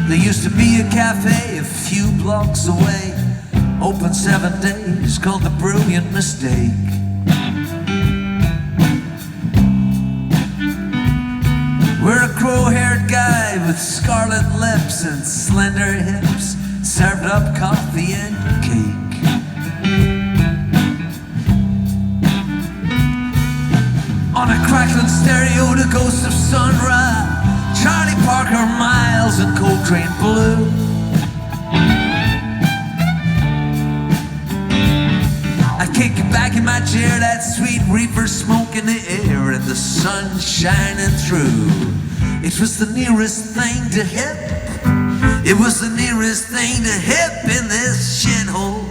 There used to be a cafe a few blocks away, open 7 days, called The Brilliant Mistake. Where a crow-haired guy with scarlet lips and slender hips served up coffee and cake. On a crackling stereo, the ghost of Sun Ra, Charlie Parker, Miles and Coltrane Blue. I'd kick back in my chair, that sweet reefer smoke in the air and the sun shining through. It was the nearest thing to hip. It was the nearest thing to hip in this shithole.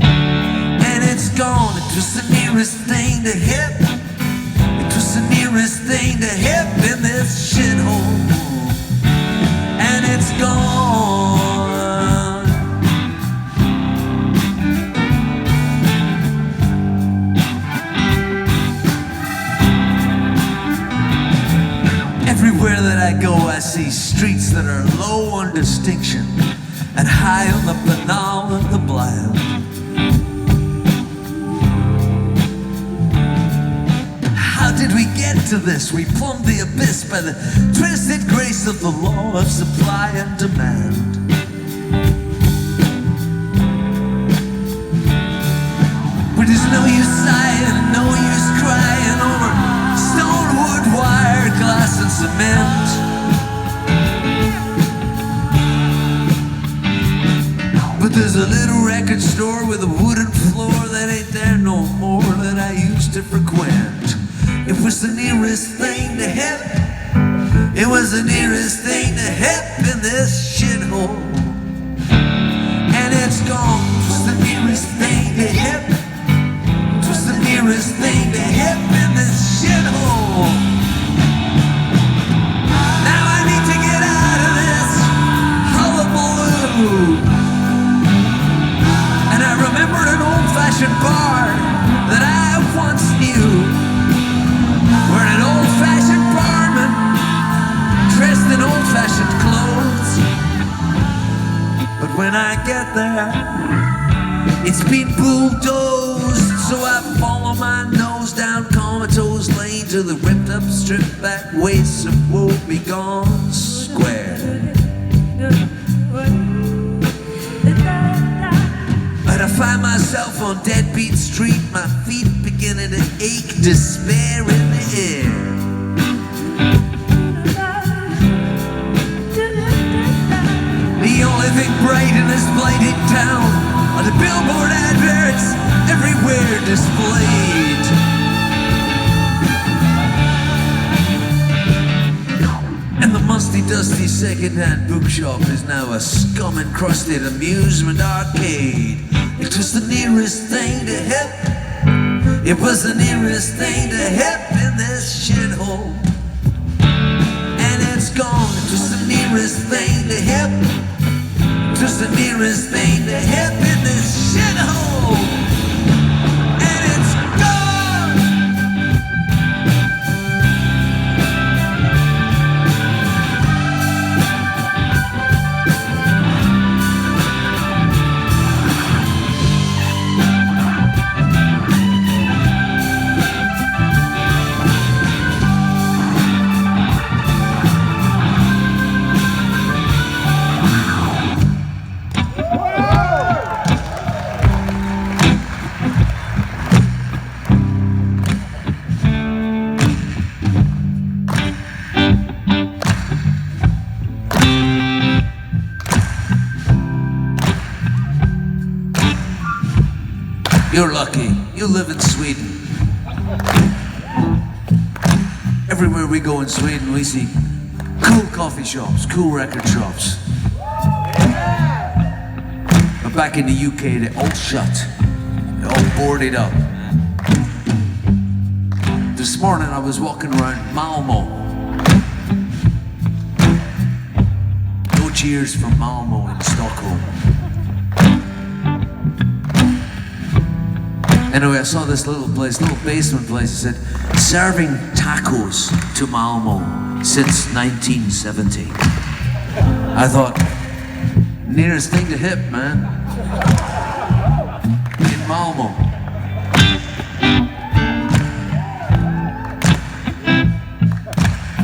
And it's gone. It was the nearest thing to hip. It was the nearest thing to hip in this shithole. And it's gone. Everywhere that I go, I see streets that are low on distinction and high on the banal and the bland. How did we get to this? We plumbed the abyss by the twisted grace of the law of supply and demand. But there's no use sighing and no use crying over stone, wood, wire, glass and cement. But there's a little record store with a wooden floor that ain't there no more that I used to frequent. It was the nearest thing to hip. It was the nearest thing to hip in this shithole. And it's gone. It was the nearest thing to hip. It was the nearest thing to hip in this shithole. Now I need to get out of this hullabaloo. And I remembered an old-fashioned bar that I once knew, where an old-fashioned barman dressed in old-fashioned clothes. But when I get there, it's been bulldozed, so I follow my nose down Comatose Lane to the ripped-up, stripped-back wastes of woe-begone square. And I find myself on Deadbeat Street, my feet beginning to ache, despair in the air. The only thing bright in this blighted town are the billboard adverts everywhere displayed. And the musty, dusty second-hand bookshop is now a scum-encrusted amusement arcade. It was the nearest thing to hip. It was the nearest thing to hip in this shithole. And it's gone. It was the nearest thing to hip. It was the nearest thing to hip in this shithole. And it's gone. You're lucky. You live in Sweden. Everywhere we go in Sweden, we see cool coffee shops, cool record shops. But back in the UK, they're all shut. They're all boarded up. This morning, I was walking around Malmo. No cheers for Malmo in Stockholm. Anyway, I saw this little place, little basement place. It said, serving tacos to Malmo since 1970. I I thought, nearest thing to hip, man. In Malmo.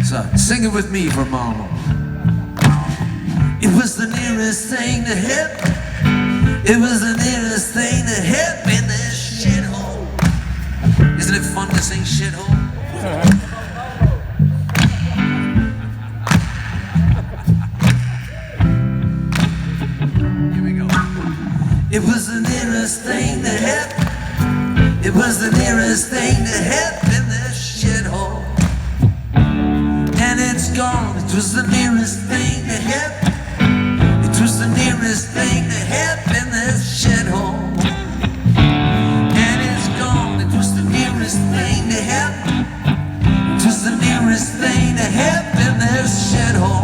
So, sing it with me for Malmo. It was the nearest thing to hip. It was the nearest thing to hip in this shithole. Isn't it fun to sing shithole? Here we go. It was the nearest thing to hip. It was the nearest thing to hip in this shithole. And it's gone. It was the nearest thing to hip. It was the nearest thing to hip in this shithole. And it's gone. It was the nearest thing to hip. It was the nearest thing to hip in this shithole.